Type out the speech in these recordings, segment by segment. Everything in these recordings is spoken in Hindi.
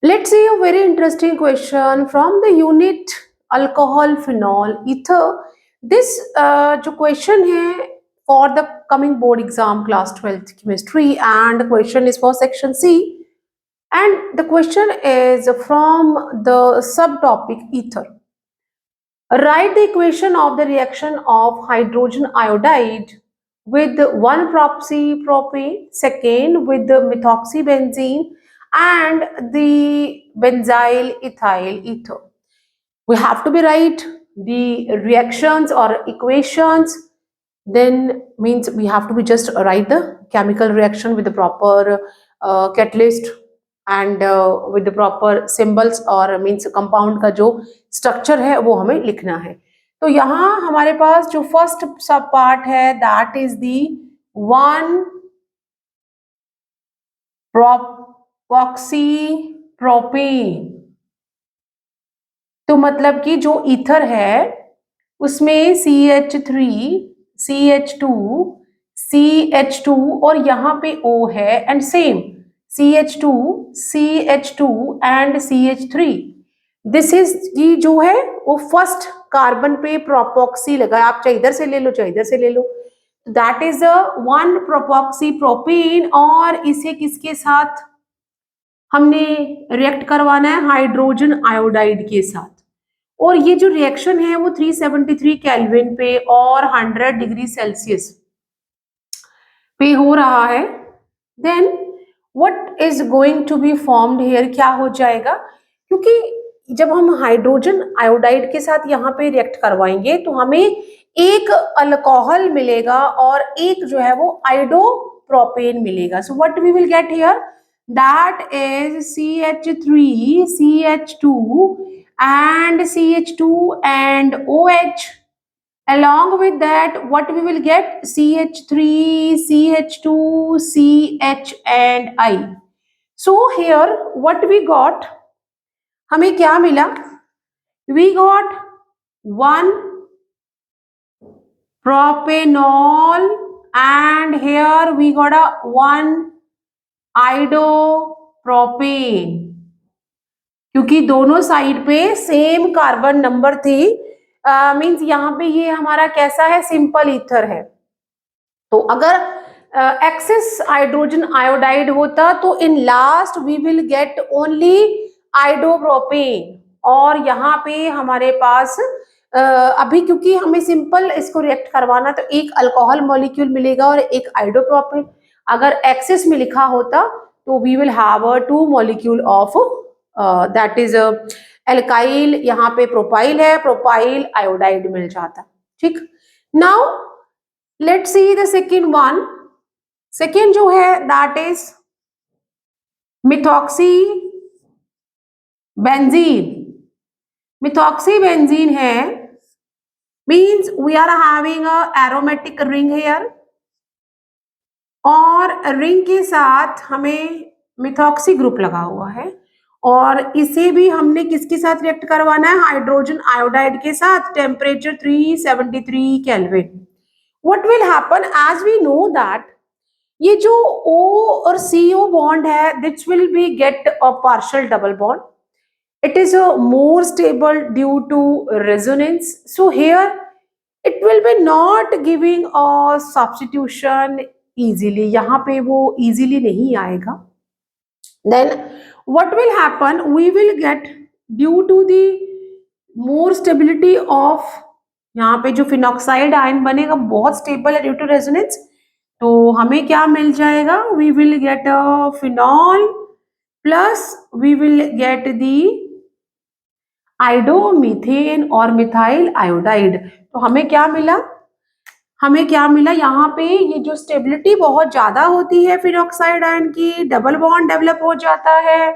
Let's see a very interesting question from the unit alcohol, phenol, ether. This जो question है for the coming board exam class 12th chemistry, and the question is for section C, and the question is from the subtopic ether. Write the equation of the reaction of hydrogen iodide with 1-proxy-propane, second with the methoxybenzene and the benzyl ethyl ether. We have to be write the reactions or equations, then means we have to be just write the chemical reaction with the proper catalyst and with the proper symbols और means compound का जो structure है वो हमें लिखना है। तो यहाँ हमारे पास जो फर्स्ट सब पार्ट है दैट इज दी 1-proxy-propane। तो मतलब कि जो ईथर है उसमें CH3, CH2, CH2 और यहाँ पे O है and same CH2, CH2 and CH3। This is की जो है वो फर्स्ट कार्बन पे प्रोपॉक्सी लगा, आप चाहे इधर से ले लो चाहे इधर से ले लो, दैट इज 1-proxy-propane। और इसे किसके साथ हमने रिएक्ट करवाना है? हाइड्रोजन आयोडाइड के साथ। और ये जो रिएक्शन है वो 373 केल्विन पे और 100 डिग्री सेल्सियस पे हो रहा है। Then what is going to be formed here, क्या हो जाएगा? क्योंकि जब हम हाइड्रोजन आयोडाइड के साथ यहाँ पे रिएक्ट करवाएंगे तो हमें एक अल्कोहल मिलेगा और एक जो है वो आइडोप्रोपेन मिलेगा। So what we will get here, that is CH3, CH2 and CH2 and OH. Along with that, what we will get? CH3, CH2, CH and I. So here what we got? हमें क्या मिला? We got 1-propanol and here we got a 1-idopropane, क्योंकि दोनों साइड पे सेम कार्बन नंबर थी। मींस यहाँ पे ये हमारा कैसा है? सिंपल ईथर है। तो अगर एक्सेस हाइड्रोजन आयोडाइड होता तो in last we will get only iodopropane, और यहाँ पे हमारे पास अभी क्योंकि हमें सिंपल इसको रिएक्ट करवाना तो एक अल्कोहल मॉलिक्यूल मिलेगा और एक आइडोप्रोपेन। अगर एक्सेस में लिखा होता तो we will have 2 molecule of that is alkyl, यहाँ पे प्रोपाइल है, प्रोपाइल आयोडाइड मिल जाता। ठीक, now let's see the second one. Second जो है दैट इज मिथॉक्सीबेंजीन। मिथॉक्सीबेंजीन है means we are having a aromatic ring here, और रिंग के साथ हमें मिथॉक्सी ग्रुप लगा हुआ है और इसे भी हमने किसके साथ रिएक्ट करवाना है? हाइड्रोजन आयोडाइड के साथ, temperature 373 kelvin. What will happen, as we know that ये जो O और CO बॉन्ड है this will be get a partial double bond, it is a more stable due to resonance, so here it will be not giving a substitution easily, यहाँ पे वो easily नहीं आएगा। then what will happen, we will get due to the more stability of, यहाँ पे जो फिनॉक्साइड आयन बनेगा बहुत स्टेबल है ड्यू टू रेजोनेंस, तो हमें क्या मिल जाएगा? we will get a phenol plus we will get the आइडोमीथेन और मिथाइल आयोडाइड। तो हमें क्या मिला? हमें क्या मिला? यहाँ पे ये जो स्टेबिलिटी बहुत ज्यादा होती है फिनॉक्साइड आयन की, डबल बॉन्ड डेवलप हो जाता है,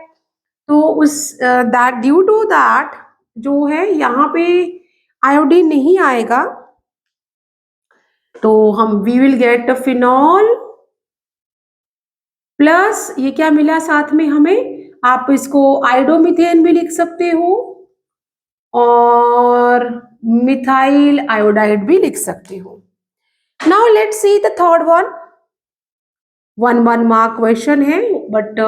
तो उस दैट ड्यू टू दैट जो है यहाँ पे आयोडीन नहीं आएगा, तो हम we will get phenol plus ये क्या मिला साथ में हमें? आप इसको आइडोमीथेन भी लिख सकते हो और मिथाइल आयोडाइड भी लिख सकते हो। Now let's see the third one. 1 mark question है बट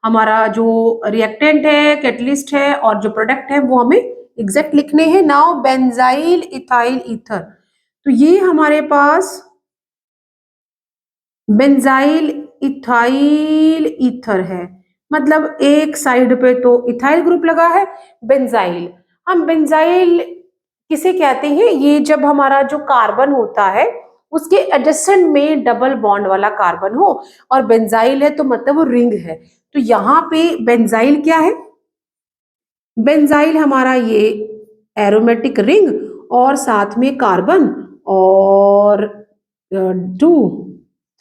हमारा जो रिएक्टेंट है, कैटलिस्ट है और जो प्रोडक्ट है वो हमें एग्जैक्ट लिखने हैं। नाउ बेंजाइल इथाइल ईथर, तो ये हमारे पास बेंजाइल इथाइल ईथर है, मतलब एक साइड पे तो इथाइल ग्रुप लगा है, बेंजाइल। हम बेंजाइल किसे कहते हैं? ये जब हमारा जो कार्बन होता है उसके एडजेसेंट में डबल बॉन्ड वाला कार्बन हो, और बेंजाइल है तो मतलब वो रिंग है। तो यहाँ पे बेंजाइल क्या है? बेंजाइल हमारा ये एरोमेटिक रिंग और साथ में कार्बन और 2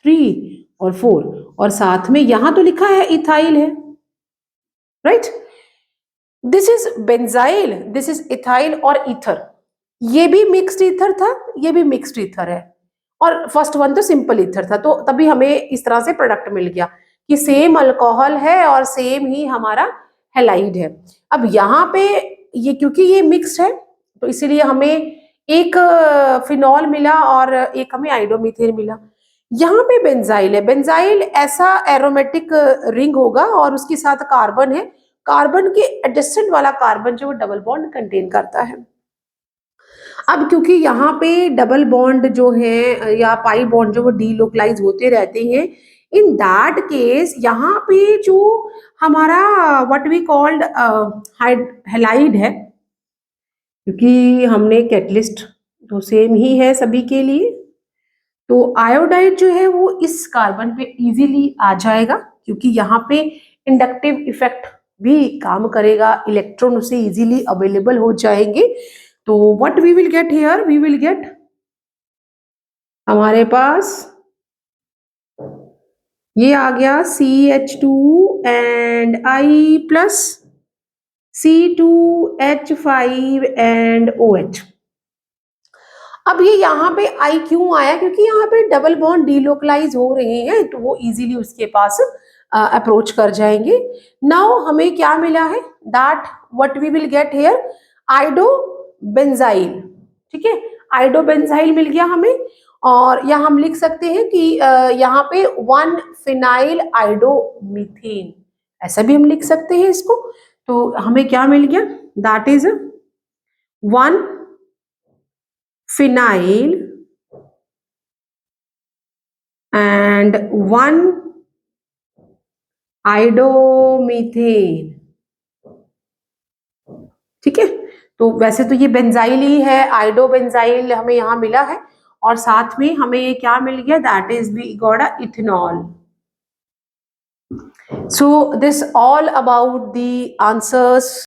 3 और 4, और साथ में यहां तो लिखा है इथाइल है, right. This is benzyl, this is ethyl और ईथर। ये भी मिक्स्ड ईथर था, ये भी मिक्स्ड ईथर है, और फर्स्ट वन तो सिंपल ईथर था, तो तभी हमें इस तरह से प्रोडक्ट मिल गया कि सेम अल्कोहल है और सेम ही हमारा हेलाइड है। अब यहाँ पे ये क्योंकि ये मिक्स्ड है तो इसीलिए हमें एक फिनॉल मिला और एक हमें आइडोमीथेन मिला। यहाँ पे बेंजाइल है, बेंजाइल ऐसा एरोमेटिक रिंग होगा और उसके साथ कार्बन है, कार्बन के एडजेसेंट वाला कार्बन जो डबल बॉन्ड कंटेन करता है। अब क्योंकि यहाँ पे डबल बॉन्ड जो है या पाई बॉन्ड जो वो डीलोकलाइज होते रहते हैं, इन दैट केस यहाँ पे जो हमारा व्हाट वी कॉल्ड हेलाइड है, क्योंकि हमने कैटलिस्ट तो सेम ही है सभी के लिए, तो आयोडाइड जो है वो इस कार्बन पे इजीली आ जाएगा, क्योंकि यहाँ पे इंडक्टिव इफेक्ट भी काम करेगा, इलेक्ट्रॉन उसे इजीली अवेलेबल हो जाएंगे। तो what we will get here, we will get हमारे पास ये आ गया CH2 and I plus C2H5 and OH। अब ये यहाँ पे I क्यों आया? क्योंकि यहाँ पे डबल बॉन्ड डीलोकलाइज हो रहे हैं तो वो इजीली उसके पास अप्रोच कर जाएंगे। नाउ हमें क्या मिला है? That what we will get here, iodo benzyl, ठीक है, आइडो बेंजाइल मिल गया हमें। और यहाँ हम लिख सकते हैं कि यहाँ पे 1 फिनाइल आइडो मीथेन, ऐसा भी हम लिख सकते हैं इसको। तो हमें क्या मिल गया? दैट इज 1 phenyl and 1 आइडोमीथेन, ठीक है। तो वैसे तो ये बेंजाइल ही है, आइडो बेंजाइल हमें यहाँ मिला है, और साथ में हमें ये क्या मिल गया? That is we got a ethanol. So this all about the answers